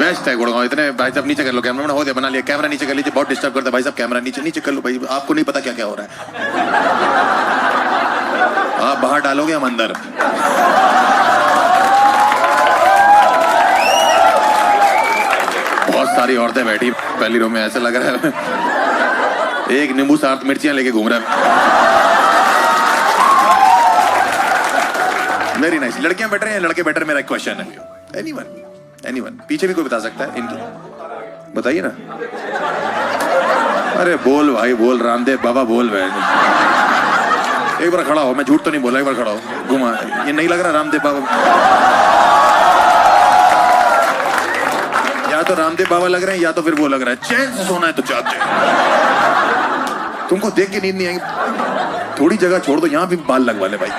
Best है गुड़गांव। इतने भाई साहब नीचे कर लो कैमरा, हो गया बना लिया, कैमरा नीचे कर लीजिए, बहुत डिस्टर्ब करता है भाई साहब, कैमरा नीचे नीचे कर लो भाई, आपको नहीं पता क्या क्या हो रहा है, आप बाहर डालोगे हम अंदर। बहुत सारी औरतें बैठी पहली रो में, ऐसा लग रहा है एक नींबू 7 मिर्चियां लेके घूम रहा है। Very nice. लड़कियां बेटर हैं लड़के बेटर, मेरा क्वेश्चन है। एनीवन पीछे भी कोई बता सकता है इनकी, बताइए ना। अरे बोल भाई बोल, रामदेव बाबा बोल भाई। एक बार खड़ा हो, मैं झूठ तो नहीं बोला, एक बार खड़ा हो, घुमा। ये नहीं लग रहा रामदेव बाबा? या तो रामदेव बाबा लग रहे हैं या तो फिर वो लग रहा है। चैन से सोना है तो चाहते हैं। तुमको देख के नींद नहीं आएगी, थोड़ी जगह छोड़ दो, यहां भी बाल लगवा ले भाई।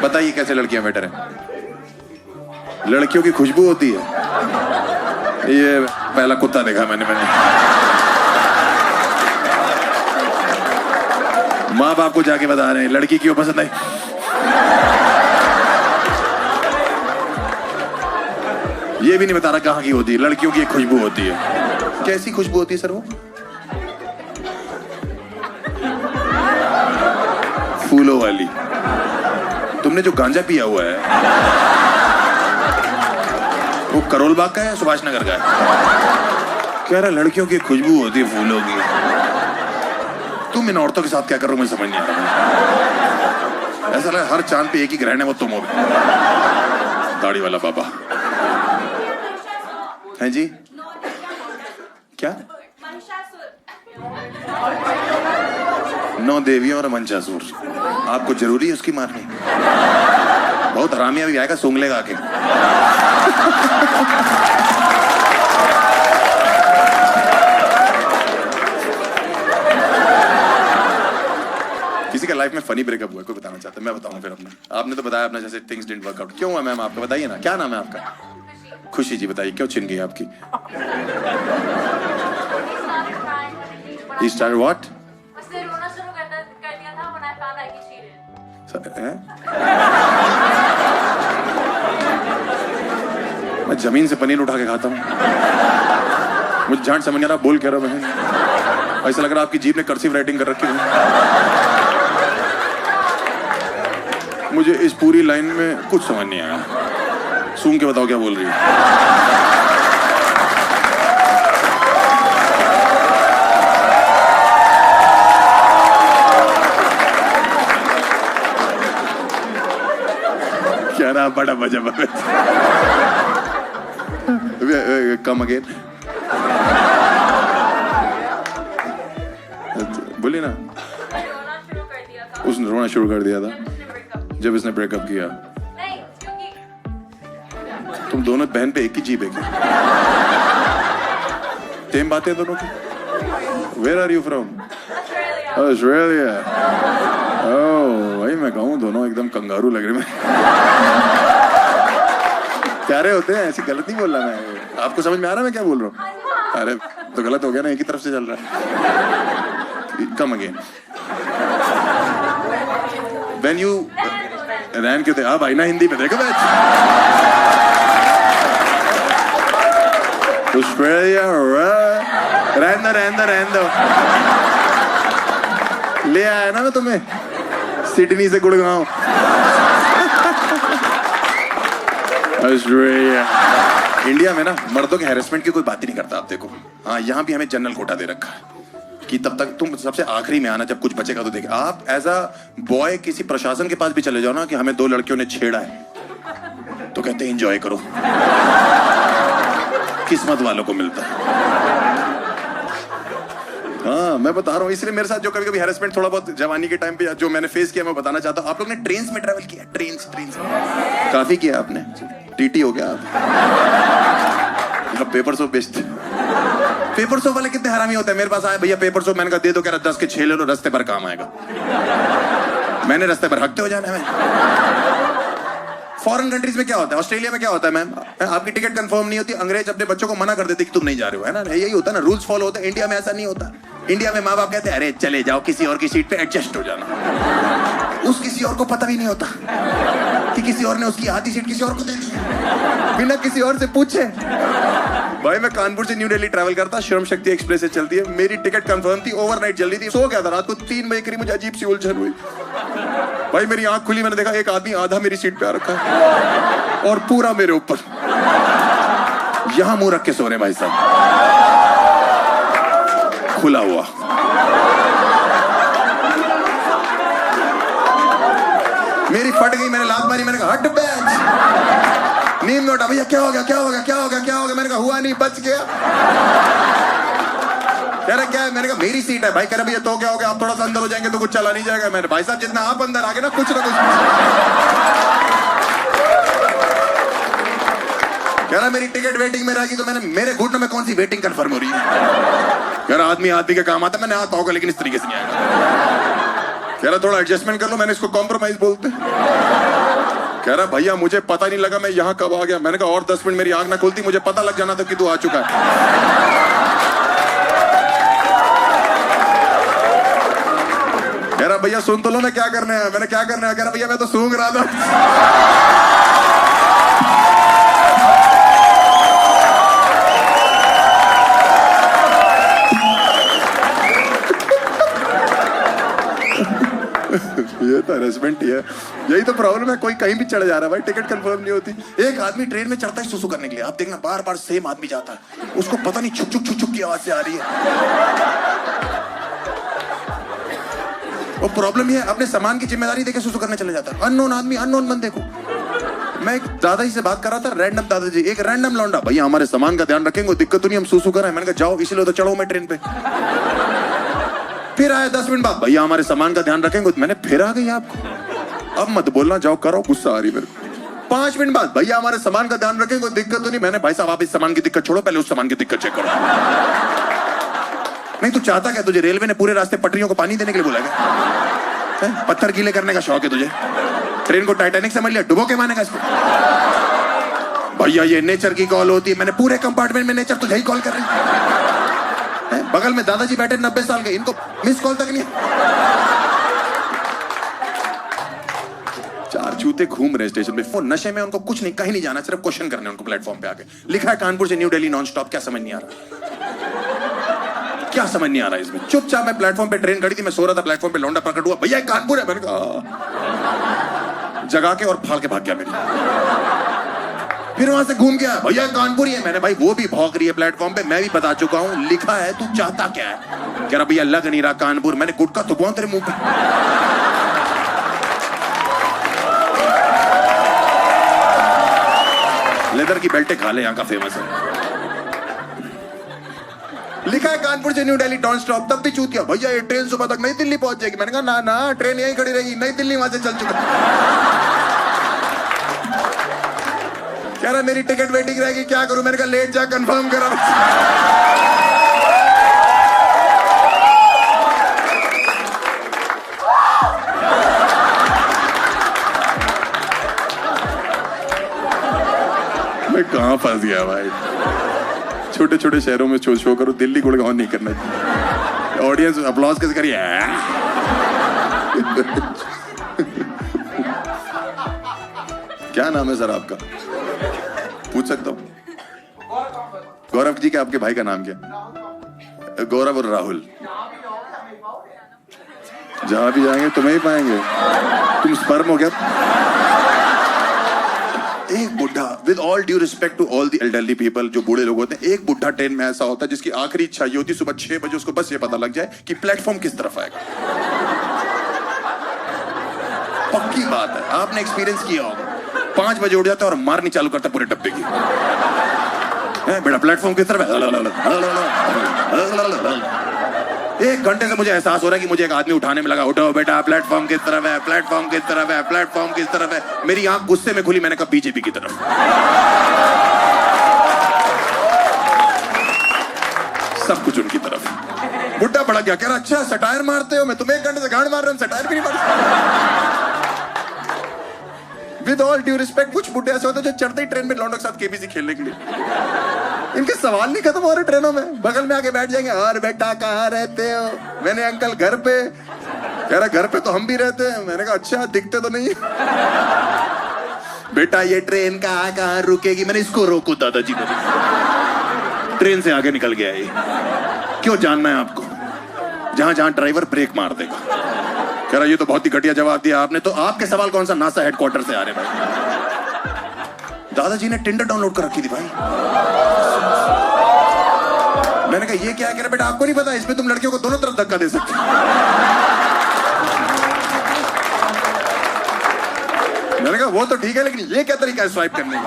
बताइए कैसे लड़कियां बेटर हैं? लड़कियों की खुशबू होती है। ये पहला कुत्ता देखा मैंने। माँ बाप को जाके बता रहे हैं लड़की क्यों पसंद आई। ये भी नहीं बता रहा कहाँ की होती है। लड़कियों की एक खुशबू होती है। कैसी खुशबू होती है सर वो? फूलों वाली। तुमने जो गांजा पिया हुआ है वो करोल बाग का है, सुभाष नगर का है? कह रहा लड़कियों की खुशबू होती है फूलों की। तुम इन औरतों के साथ क्या कर रहे हो मुझे समझ नहीं आ रहा। ऐसा लगा हर चांद पे एक ही ग्रहण है, वो तुम हो। दाढ़ी वाला बाबा है जी। क्या? 9 देवियों और मंचासुर। आपको जरूरी है उसकी मारनी? बहुत हरामी अभी आएगा, सूंघ लेगा आके। किसी का लाइफ में फनी ब्रेकअप हुआ, कोई बताना चाहता है? मैं बताऊंगा फिर अपना। आपने तो बताया अपना जैसे थिंग्स डिडंट वर्क आउट। क्यों हुआ मैम आपका? बताइए ना, क्या नाम है आपका? खुशी जी। बताइए क्यों छिन गई आपकी? He started what? उसने रोना शुरू कर दिया था when I found out he cheated. मैं जमीन से पनीर उठा के खाता हूँ। मुझे झांट समझ नहीं आ रहा बोल कह रहा मैं। ऐसा लग रहा आपकी जीभ ने कर्सिव राइटिंग कर रखी है। मुझे इस पूरी लाइन में कुछ समझ नहीं आया। सूंघ के बताओ क्या बोल रही है। क्या रहा बड़ा मजा। कम अगेन बोलिए ना। उसने रोना शुरू कर दिया था जब इसने ब्रेकअप किया। तुम दोनों बहन पे एक ही जीभ है क्या? सेम बातें दोनों की। Where are you from? Australia. Oh, भाई मैं कहूँ दोनों एकदम कंगारू लग रहे हैं। प्यारे होते हैं, ऐसी गलत नहीं बोल रहा मैं। आपको समझ में आ रहा है मैं क्या बोल रहा हूँ? अरे तो गलत हो गया ना, एक ही तरफ से चल रहा है। Come again. When you रैन क्यों थे? आप आई ना हिंदी में देखो मैच। ऑस्ट्रेलिया रहने दो। ले आया ना मैं तुम्हें सिडनी से गुड़गांव। ऑस्ट्रेलिया। इंडिया में ना मर्दों के हैरेसमेंट की कोई बात ही नहीं करता। आप देखो, हाँ यहाँ भी हमें जनरल कोटा दे रखा है कि तब तक तुम सबसे आखिरी में आना, जब कुछ बचेगा तो देख। आप एज अ बॉय किसी प्रशासन के पास भी चले जाओ ना कि हमें 2 लड़कियों ने छेड़ा है, तो कहते हैं एंजॉय करो, किस्मत वालों को मिलता है। हाँ मैं बता रहा हूँ। इसलिए मेरे साथ जो कभी कभी हैरेसमेंट थोड़ा बहुत जवानी के टाइम पे जो मैंने फेस किया मैं बताना चाहता हूँ। आप लोग ने ट्रेन में ट्रैवल किया? ट्रेन काफी किया आपने। टीटी हो गया आप। पेपर सोप बेचते। पेपर सोप वाले कितने हरामी होते हैं। मेरे पास आए भैया पेपर सोप, मैंने कहा दे दो। कह रहा 10 के 6 ले लो, रास्ते पर काम आएगा। मैंने रास्ते पर हकते हो जाना है। फॉरेन कंट्रीज में क्या होता है? ऑस्ट्रेलिया में क्या होता है मैम? आपकी टिकट कंफर्म नहीं होती, अंग्रेज अपने बच्चों को मना कर देते कि तुम नहीं जा रहे हो, है ना? यही होता है ना, रूल्स फॉलो होते हैं। इंडिया में ऐसा नहीं होता। इंडिया में माँ बाप कहते हैं अरे चले जाओ, किसी और की सीट पे एडजस्ट हो जाना। उस किसी और को पता भी नहीं होता कि किसी और ने उसकी आधी सीट किसी और को दे दी बिना किसी और से पूछे। भाई मैं कानपुर से न्यू दिल्ली ट्रैवल करता, श्रम शक्ति एक्सप्रेस से चलती है, मेरी टिकट कंफर्म थी, ओवरनाइट चल रही थी, सो गया था, रात को 3 बजे करीब मुझे अजीब सी उलझन हुई। भाई मेरी आंख खुली, मैंने देखा एक आदमी आधा मेरी सीट पे आ रखा है और पूरा मेरे ऊपर, यहां मुंह रख के सो रहे भाई साहब, खुला हुआ। मेरी फट गई, मैंने लात मारी, मैंने कहा हट बेंच, नींद में उठा, भैया क्या हो गया क्या हो गया क्या हो गया क्या हो गया, मैंने कहा हुआ नहीं, बच गया। कह रहा क्या है, मैंने कहा मेरी सीट है भाई। कह रहा भैया तो क्या हो गया, आप थोड़ा सा अंदर हो जाएंगे तो कुछ चला नहीं जाएगा। मैंने भाई साहब जितना आप अंदर आ गए ना कुछ ना कुछ। कह रहा मेरी टिकट वेटिंग में रहेगी, तो मैंने मेरे घुटनों में कौन सी वेटिंग कंफर्म हो रही है। कह रहा आदमी आदमी का काम आता, मैंने आता होगा लेकिन इस तरीके से नहीं आएगा। कह रहा थोड़ा एडजस्टमेंट कर लो, मैंने इसको कॉम्प्रोमाइज बोलते। कह रहा भैया मुझे पता नहीं लगा मैं यहाँ कब आ गया। मैंने कहा और 10 मिनट मेरी आंख ना खुलती, मुझे पता लग जाना था कि तू आ चुका है। कह रहा भैया सुन तो लो मैं क्या करने आया। मैंने क्या करने आया। कह रहा भैया मैं तो सूंघ रहा था। ये तो हरेसमेंट ही है, यही तो प्रॉब्लम है। कोई कहीं भी चढ़ जा रहा है भाई, टिकट कंफर्म नहीं होती। एक आदमी ट्रेन में चढ़ता है सुसु करने के लिए, आप देखना बार बार सेम आदमी जाता है, उसको पता नहीं छुक छुक छुक छुक की आवाज से आ रही है। वो प्रॉब्लम ये है, अपने सामान की जिम्मेदारी देके सुसु करने चले जाता है। अननोन आदमी अननोन बंदे को। मैं एक दादाजी से बात कर रहा था, रैंडम दादाजी, एक रैंडम लौंडा, भैया हमारे सामान का ध्यान रखेंगे, दिक्कत तो नहीं, हम सुसु कर रहे हैं। मैंने कहा जाओ, इसलिए तो चढ़ो मैं ट्रेन पे। फिर आया 10 मिनट बाद, भैया हमारे सामान का ध्यान रखेंगे। मैंने फिर आ गई आपको, अब मत बोलना, जाओ करो, गुस्सा आ रही मेरे को। 5 मिनट बाद, भैया हमारे सामान का ध्यान रखेंगे, दिक्कत तो नहीं। मैंने भाई साहब आप इस सामान की दिक्कत छोड़ो, पहले उस सामान की दिक्कत चेक करो। नहीं तू चाहता क्या, तुझे रेलवे ने पूरे रास्ते पटरियों को पानी देने के लिए बोला क्या? पत्थर गीले करने का शौक है तुझे? ट्रेन को टाइटैनिक समझ लिया, डुबो के मानेगा इसको? भैया ये नेचर की कॉल होती है। मैंने पूरे कंपार्टमेंट में नेचर तुझे ही कॉल कर रही है। बगल में दादाजी बैठे 90 साल के, इनको मिस कॉल तक नहीं। 4 चूते घूम रहे स्टेशन पे, वो नशे में, उनको कुछ नहीं, कहीं नहीं जाना, सिर्फ क्वेश्चन करने उनको प्लेटफॉर्म पे आके। लिखा है कानपुर से न्यू दिल्ली नॉन स्टॉप, क्या समझ नहीं आ रहा, क्या समझ नहीं आ रहा इसमें। चुपचाप मैं प्लेटफॉर्म पे, ट्रेन खड़ी थी, मैं सो रहा था प्लेटफॉर्म पे, लौंडा प्रकट हुआ, भैया कानपुर है। मैंने कहा जगा के और फाड़ के भाग गया मेरी। फिर वहां से घूम गया, भैया कानपुर ही है। मैंने भाई वो भी भौंक रही है प्लेटफॉर्म पे, मैं भी बता चुका हूं, लिखा है, तू चाहता क्या है? कह रहा भैया लग नहीं रहा कानपुर। मैंने गुटका तो बहुत तेरे मुंह पे। लेदर की बेल्टें खा ले, यहाँ का फेमस है। लिखा है कानपुर से न्यू दिल्ली नॉन स्टॉप, तब भी चूतिया, भैया ये ट्रेन सुबह तक नई दिल्ली पहुंच जाएगी। मैंने कहा ना ना, ट्रेन यहीं खड़ी रहेगी, नई दिल्ली वहां से चल चुका। कह रहा मेरी टिकट वेटिंग रहेगी, क्या करूं? मैंने कहा लेट जा, कंफर्म करा। मैं कहां फंस गया भाई। छोटे छोटे शहरों में शो करो, दिल्ली गुड़गांव नहीं करना चाहिए। ऑडियंस अपलॉज कैसे करिए? क्या नाम है सर आपका, पूछ सकता हूँ? गौरव जी का, आपके भाई का नाम क्या? गौरव और राहुल। जहां भी जाएंगे तुम्हें ही पाएंगे, तुम स्पर्म हो गया। एक बुढ़ा, with all due respect to all the elderly people, जो बूढ़े लोग होते हैं, एक बुढ़ा ट्रेन में ऐसा होता है जिसकी आखिरी इच्छा ये होती है सुबह 6 बजे उसको बस ये पता लग जाए कि प्लेटफॉर्म किस तरफ आएगा। पक्की बात है, आपने एक्सपीरियंस किया होगा। 5 बजे उठ जाता है और मारनी चालू करता पूरे डब्बे की। बेटा प्लेटफॉर्म किस तरफ है? 1 घंटे से मुझे एहसास हो रहा है कि मुझे एक आदमी उठाने में लगा, उठो बेटा प्लेटफॉर्म किस तरफ है, प्लेटफॉर्म किस तरफ है, प्लेटफॉर्म किस तरफ है। मेरी आंख गुस्से में खुली, मैंने कहा बीजेपी की तरफ। सब कुछ उनकी तरफ। बुड्ढा पड़ा गया, कह रहा अच्छा सटायर मारते हो, मैं तुम्हें 1 घंटे से गांड मार रहा हूं, सटायर भी नहीं मार। विद ऑल ड्यू रिस्पेक्ट, कुछ बुड्ढे ऐसे होते हैं जो चढ़ते ही ट्रेन में लौंडों के साथ केबीसी खेलने के लिए। इनके सवाल नहीं खत्म हो रहे ट्रेनों में, बगल में आके बैठ जाएंगे, और बेटा कहाँ रहते हो? मैंने अंकल घर पे। कह रहा घर पे तो हम भी रहते हैं। मैंने कहा अच्छा, दिखते तो नहीं। बेटा ये ट्रेन कहाँ रुकेगी? मैंने इसको रोको दादाजी को। ट्रेन से आगे निकल गया ये। क्यों जानना है आपको? जहां जहां ड्राइवर ब्रेक मार देगा। कह रहा ये तो बहुत ही घटिया जवाब दिया आपने। तो आपके सवाल कौन सा नासा हेडक्वार्टर से आ रहे भाई? दादाजी ने टिंडर डाउनलोड कर रखी थी भाई। मैंने कहा ये क्या है? कह रहा बेटा आपको नहीं पता, इसमें तुम लड़कियों को दोनों तरफ धक्का दे सकते हो। मैंने कहा वो तो ठीक है, लेकिन ये क्या तरीका है स्वाइप करने का?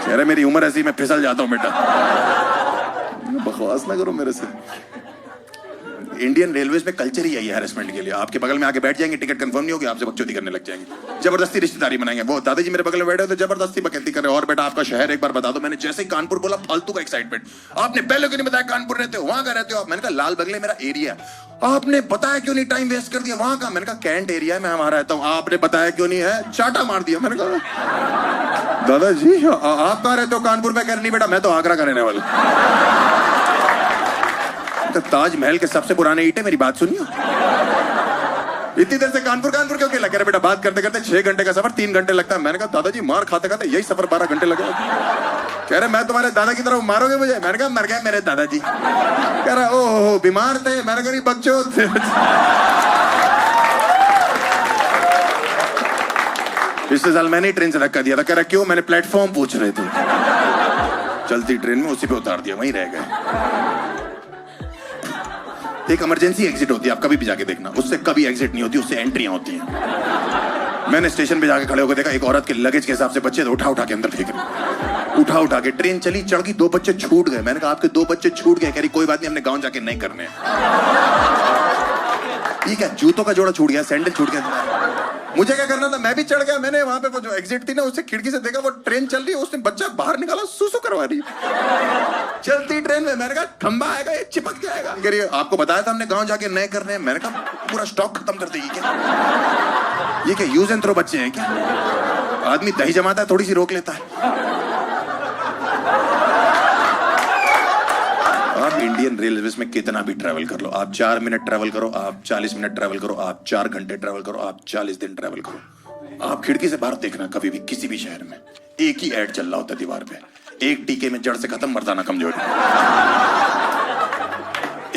कह रहे मेरी उम्र ऐसी, मैं फिसल जाता हूं बेटा। बकवास ना करो मेरे से। इंडियन रेलवेज में कल्चर ही है ये हैरेसमेंट के लिए। आपके बगल में आके बैठ जाएंगे, टिकट कंफर्म नहीं होगी, आपसे बकचोदी करने लग जाएंगे, जबरदस्ती रिश्तेदारी बनाएंगे। वो दादाजी मेरे बगल में बैठे तो जबरदस्ती बकैती कर रहे। और बेटा आपका शहर एक बार बता दो। मैंने जैसे ही कानपुर बोला, फालतू का एक्साइटमेंट। आपने पहले क्यों नहीं बताया कानपुर रहते हो, वहां का रहते हो आप? मैंने कहा लाल बगले मेरा एरिया। आपने बताया क्यों नहीं, टाइम वेस्ट कर दिया वहां का? मैंने कहा कैंट एरिया है, मैं वहां रहता हूँ। आपने बताया क्यों नहीं है, चाटा मार दिया। मैंने कहा दादाजी आप कहाँ रहते हो कानपुर में? कह रहे नहीं बेटा मैं तो आगरा का रहने वाला। तो ताजमहल के सबसे पुराने ईंट है, मेरी बात सुनियो। इतनी देर से कानपुर कानपुर क्यों लग रहा बेटा? बात करते करते 6 घंटे का सफर 3 घंटे लगता है। मैंने कहा दादाजी मार खाते खाते यही सफर 12 घंटे लगे। कह रहे मैं तुम्हारे दादा की तरफ, मारोगे मुझे? मैंने कहा मर गए मेरे दादाजी। कह रहा ओहो बीमार थे। मैंने कहा बच्चों पिछले साल मैंने ट्रेन से धक्का दिया था। कह रहा क्यों? मैंने प्लेटफॉर्म पूछ रहे थे। चलती ट्रेन में उसी पे उतार दिया, वहीं रह गए। एक इमरजेंसी एग्जिट होती है, आप कभी भी जाके देखना, उससे कभी एग्जिट नहीं होती, उससे एंट्रियां होती हैं। मैंने स्टेशन पे जाके खड़े होकर देखा, एक औरत के लगेज के हिसाब से बच्चे उठा उठा के अंदर फेंक रहे। उठा के ट्रेन चली, चढ़ गई, 2 बच्चे छूट गए। मैंने कहा आपके 2 बच्चे छूट गए? कह रही कोई बात नहीं, हमने गांव जाके नहीं करने। ये क्या जूतों का जोड़ा छूट गया, सैंडल छूट गया? मुझे क्या करना था? मैं भी चढ़ गया। मैंने वहां पे वो जो एग्जिट थी ना, उससे खिड़की से देखा, वो ट्रेन चल रही है, उसने बच्चा बाहर निकाला, सुसु करवा रही चलती ट्रेन में। मैंने कहा खंबा आएगा, ये चिपक जाएगा। कह रही आपको बताया था हमने गांव जाके नए करने। मैंने कहा पूरा स्टॉक खत्म कर देगी क्या? ये क्या यूज एंड थ्रो बच्चे हैं क्या? आदमी दही जमाता है, थोड़ी सी रोक लेता है। आप इंडियन रेलवेज में कितना भी ट्रैवल कर लो, आप 4 मिनट ट्रैवल करो, आप 40 मिनट ट्रैवल करो, आप 4 घंटे ट्रैवल करो, आप 40 दिन ट्रैवल करो, आप खिड़की से बाहर देखना कभी भी किसी भी शहर में एक ही ऐड चल रहा होता है दीवार पे। एक टीके में जड़ से खत्म, मर्दाना कमजोरी।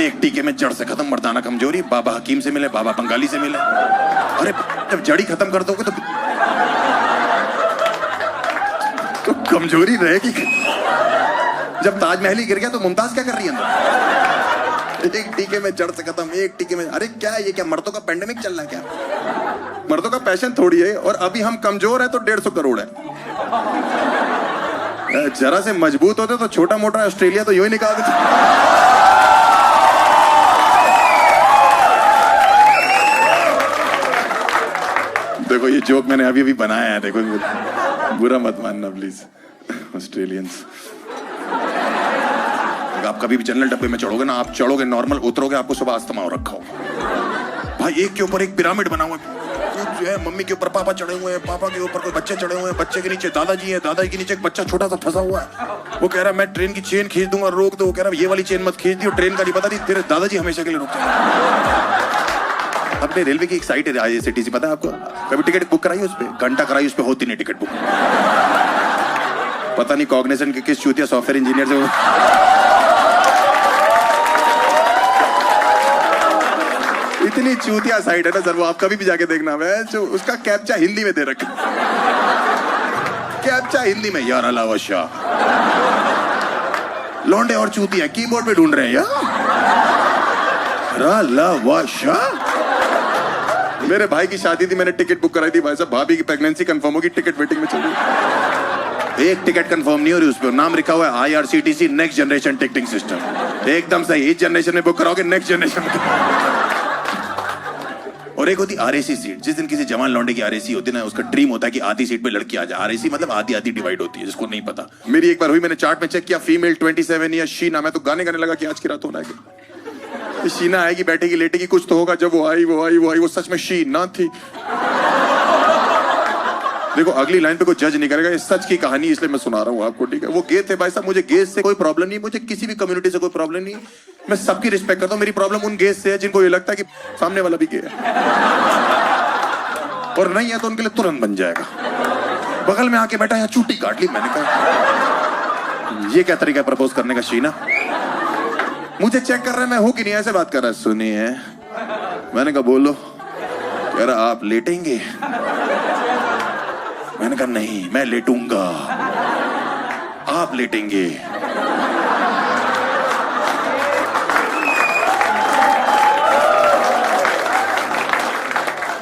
एक टीके में जड़ से खत्म, मर्दाना कमजोरी। बाबा हकीम से मिले, बाबा बंगाली से मिले। अरे जब जड़ी खत्म कर दोगे तो कमजोरी रहेगी। जब ताजमहल ही गिर गया तो मुमताज क्या कर रही है? एक टीके में जड़ से खत्म, एक टीके में। अरे क्या ये क्या मर्दों का पेंडेमिक चल रहा है क्या? मर्दों का पैशन थोड़ी है। और अभी हम कमजोर है तो 150 करोड़ है। जरा से मजबूत होते तो छोटा मोटा ऑस्ट्रेलिया तो यूं ही निकाल देते। देखो ये जोक मैंने अभी बनाया है, देखो बुरा मत मानना प्लीज ऑस्ट्रेलियंस। आप कभी भी जनरल डब्बे में चढ़ोगे ना, आप चढ़ोगे नॉर्मल, उतरोगे आपको सुबह अस्थमा हो रखा होगा। भाई एक के ऊपर एक पिरामिड बना हुआ है। मम्मी के ऊपर पापा चढ़े हुए हैं, पापा के ऊपर कोई बच्चे चढ़े हुए हैं, बच्चे के नीचे दादाजी है, दादाजी के नीचे एक बच्चा छोटा सा फंसा हुआ है। वो कह रहा है मैं ट्रेन की चेन खींच दूंगा, रोक दो। वो कह रहा है ये वाली चेन मत खींच दी, ट्रेन का नहीं पता नहीं, तेरे दादाजी हमेशा के लिए रुक जाए। अपने रेलवे की एक साइट है IRCTC, पता है आपको? कभी टिकट बुक कराई उस पर? घंटा कराई, उस पर होती नहीं टिकट बुक। पता नहीं कॉग्निशन के किस चूतिया सॉफ्टवेयर इंजीनियर से इतनी चूतिया साइट है ना सर, वो आप कभी भी जाके देखना। है जो उसका कैप्चा हिंदी में दे रखा, कैप्चा हिंदी में, यार अलावा शाह। लौंडे और चूतिया कीबोर्ड पे ढूंढ रहे हैं यार। अलावा शाह। मेरे भाई की शादी थी, मैंने टिकट बुक कराई थी। भाई साहब भाभी की प्रेगनेंसी कंफर्म होगी, टिकट वेटिंग में चल रही। एक टिकट कंफर्म नहीं हो रही, उस पर नाम लिखा हुआ है IRCTC next generation ticketing system. एकदम सही, इस जनरेशन में बुक कराओगे, नेक्स्ट जनरेशन में। और एक होती RAC सीट। जिस दिन किसी जवान लौंडे की RAC होती है ना, उसका ड्रीम होता है कि आधी सीट पे लड़की आ जाए। RAC मतलब आधी आधी डिवाइड होती है, जिसको नहीं पता। मेरी एक बार हुई, मैंने चार्ट में चेक किया, फीमेल 27 या शीना। मैं तो गाने गाने लगा कि आज की रात होना है, शीना आएगी, बैठेगी, लेटेगी, कुछ तो होगा। जब वो आई वो सच में शीना थी। देखो अगली लाइन पे कोई जज नहीं करेगा, ये सच की कहानी इसलिए मैं सुना रहा हूँ आपको, ठीक है? वो गे थे भाई साहब। मुझे गेज से कोई प्रॉब्लम नहीं, मुझे किसी भी कम्युनिटी से कोई प्रॉब्लम नहीं। मैं सबकी रिस्पेक्ट करता हूँ। मेरी प्रॉब्लम उन गेज से है जिनको ये लगता है कि सामने वाला भी गे है, और नहीं है तो उनके लिए तुरंत बन जाएगा। बगल में आके बैठा, यहाँ चूटी काट ली। मैंने कहा ये क्या तरीका है प्रपोज करने का शीना? मुझे चेक कर रहे हैं मैं हूं कि नहीं, ऐसे बात कर रहा है। सुनिए, मैंने कहा बोलो। कह रहा आप लेटेंगे? मैंने कहा नहीं, मैं लेटूंगा, आप लेटेंगे।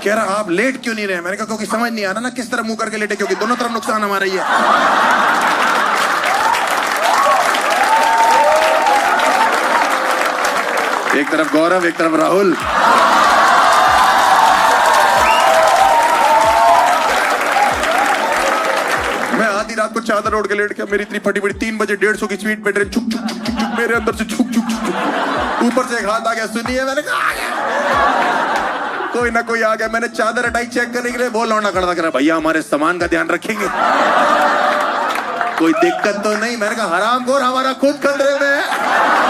कह रहा आप लेट क्यों नहीं रहे? मैंने कहा क्योंकि समझ नहीं आ रहा ना किस तरह मुंह करके लेटे, क्योंकि दोनों तरफ नुकसान हमारा ही है। एक तरफ गौरव, एक तरफ राहुल। मैं आधी रात को चादर ओढ़ के लेट गया, मेरी इतनी फटी पड़ी, 3 बजे 150 की स्पीड पे ट्रेन छुक छुक छुक छुक, मेरे अंदर से छुक छुक छुक, ऊपर से एक हाथ आ गया। सुनिए, मैंने कहा आ गया, कोई ना कोई आ गया। मैंने चादर हटाई चेक करने के लिए, वो लौंडा खड़ा था, भैया हमारे सामान का ध्यान रखेंगे, कोई दिक्कत तो नहीं? मैंने कहा हरामखोर, हमारा खुद खतरे में है।